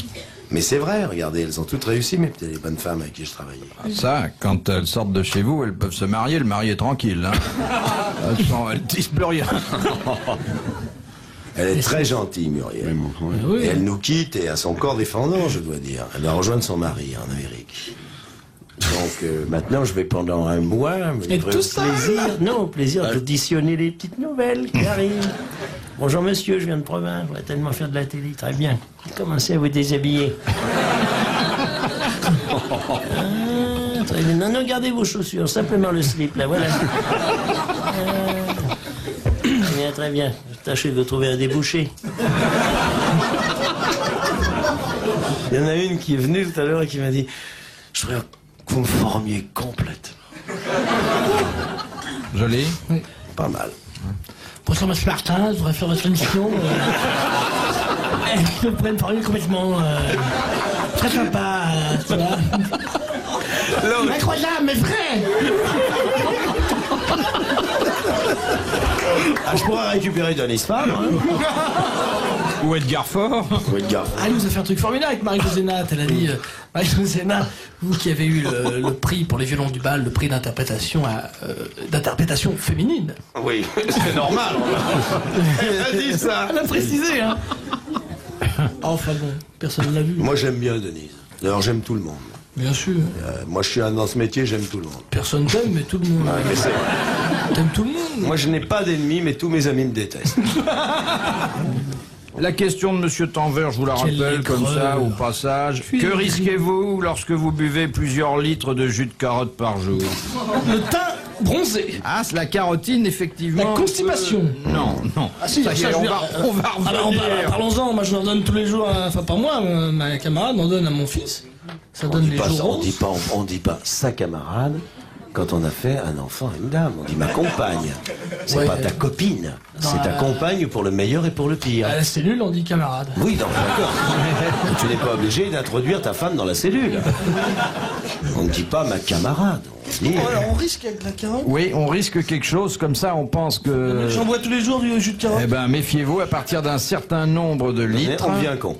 Mais c'est vrai, regardez, elles ont toutes réussi, mais peut-être les bonnes femmes avec qui je travaillais. Ça, quand elles sortent de chez vous, elles peuvent se marier, le mari est tranquille. Hein. Elles disent plus rien. Elle est très gentille, Muriel. Et elle nous quitte, et à son corps défendant, je dois dire. Elle va rejoindre son mari en Amérique. Donc maintenant, je vais pendant un mois me Et livrer tout au ça plaisir d'auditionner les petites nouvelles qui arrivent. Bonjour monsieur, je viens de province, je voudrais tellement faire de la télé. Très bien. Commencez à vous déshabiller. Ah, très bien. Non, non, gardez vos chaussures, simplement le slip, là, voilà. Très bien, très bien. Tâchez de trouver un débouché. Il y en a une qui est venue tout à l'heure et qui m'a dit « Je voudrais que vous me formiez complète. Joli. » Pas mal. Bonjour, monsieur Martin, je voudrais faire votre émission. Je me prenne parler complètement. Très sympa, tu vois. Incroyable, mais vrai. Ah, je pourrais récupérer Denis Farr, hein. Ou Edgar Faure. Ou Edgar. Ah, elle nous a fait un truc formidable avec Marie-José Nat. Elle a dit Marie-Claude Sénat, vous qui avez eu le prix pour les violons du bal, le prix d'interprétation féminine. Oui, c'est normal. Elle a dit ça. Elle a précisé, hein. Enfin bon, personne ne l'a vu. Moi, j'aime bien Denise. D'ailleurs, j'aime tout le monde. Bien sûr. Moi, je suis dans ce métier, j'aime tout le monde. Personne t'aime, mais tout le monde. Ouais, mais c'est vrai. T'aimes tout le monde. Moi, je n'ai pas d'ennemis, mais tous mes amis me détestent. La question de Monsieur Tanvert, je vous la Quel rappelle comme aigreur. ça au passage. Que risquez-vous lorsque vous buvez plusieurs litres de jus de carotte par jour? Le teint bronzé. Ah, c'est la carotine, effectivement. La constipation. Non, non. Ah si, Ça y est, ça, je veux on va revenir. Parlons-en, moi je leur donne tous les jours, enfin pas moi, ma camarade m'en donne à mon fils. Ça donne les jours roses. On dit pas sa camarade quand on a fait un enfant et une dame. On dit ma compagne. C'est Ouais. pas ta copine. C'est ta compagne pour le meilleur et pour le pire. À la cellule, on dit camarade. Oui, non, d'accord. Tu n'es pas obligé d'introduire ta femme dans la cellule. On ne dit pas ma camarade. On dit... Alors on risque avec la carotte. Oui, on risque quelque chose comme ça, on pense que... J'en bois tous les jours du jus de carotte. Eh ben, méfiez-vous, à partir d'un certain nombre de litres... On devient con.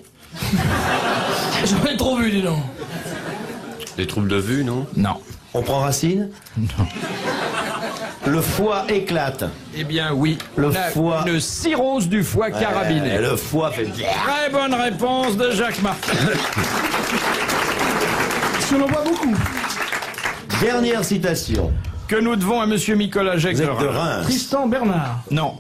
J'en ai trop vu, dis donc. Des troubles de vue, non? Non. On prend racine? Non. Le foie éclate. Eh bien, oui. Le On a foie. Une cirrhose du foie carabiné. Le foie fait... Très bonne réponse de Jacques Martin. Parce qu'on en boit beaucoup. Dernière citation. Que nous devons à Monsieur Nicolas Jacques de De Reims. Reims. Tristan Bernard. Non.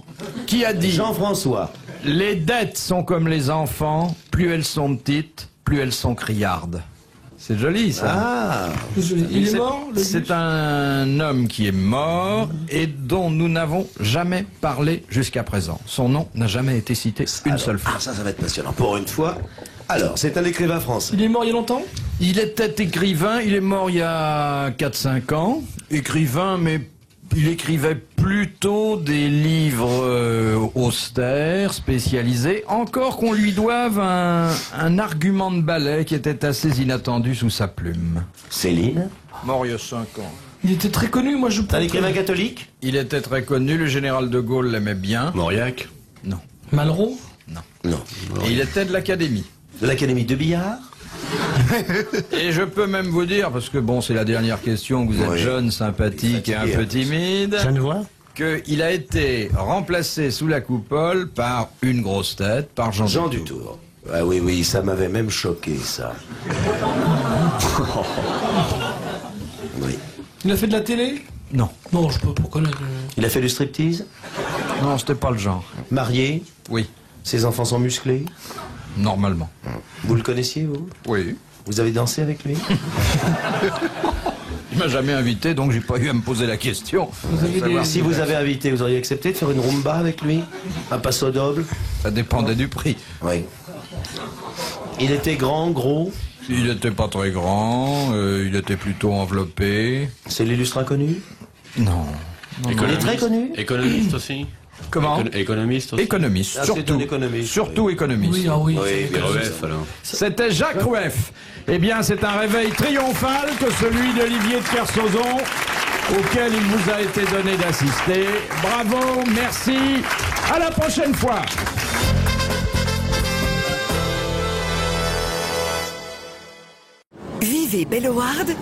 Qui a dit Jean-François. les dettes sont comme les enfants, plus elles sont petites, plus elles sont criardes. C'est joli, ça. Ah. Il est mort, le C'est un homme qui est mort et dont nous n'avons jamais parlé jusqu'à présent. Son nom n'a jamais été cité une seule fois. Ah, ça va être passionnant. Pour une fois. Alors, c'est un écrivain français. Il est mort il y a longtemps? Il était écrivain, il est mort il y a 4-5 ans. Écrivain, mais il écrivait plutôt des livres austères, spécialisés. Encore qu'on lui doive un argument de ballet qui était assez inattendu sous sa plume. Céline. Mort il y a 5 ans. Il était très connu, moi je C'est un écrivain catholique. Il était très connu, le général de Gaulle l'aimait bien. Mauriac. Non. Malraux? Non. Et il était de l'Académie. De l'Académie de billard. Et je peux même vous dire, parce que bon, c'est la dernière question, vous êtes Oui. jeune, sympathique et un peu timide, Genevois. qu'il a été remplacé sous la coupole par une grosse tête, par Jean Jean Dutour. Dutour. Ah oui, oui, ça m'avait même choqué, ça. Oui. Il a fait de la télé? Non, Non, je peux pas connaître. Il a fait du striptease. non, c'était pas le genre. Marié. Oui, Ses enfants sont musclés. normalement. Vous le connaissiez, vous? Oui. Vous avez dansé avec lui? Il m'a jamais invité, donc j'ai pas eu à me poser la question. Vous avez des... Si vous avez invité, vous auriez accepté de faire une rumba avec lui? Un passo doble? Ça dépendait du prix. Oui. Il était grand, gros. Il était pas très grand, il était plutôt enveloppé. C'est l'illustre inconnu? Non. Il est très connu? Économiste aussi. Comment Économiste aussi. Économiste, Ah, c'est surtout. un économiste, Surtout économiste. Oui, ah oui. Oui, bien sûr. REF alors. C'était Jacques Rueff. Eh bien, c'est un réveil triomphal que celui d'Olivier de Kersauzon, auquel il vous a été donné d'assister. Bravo, merci. À la prochaine fois. Vivez Belloward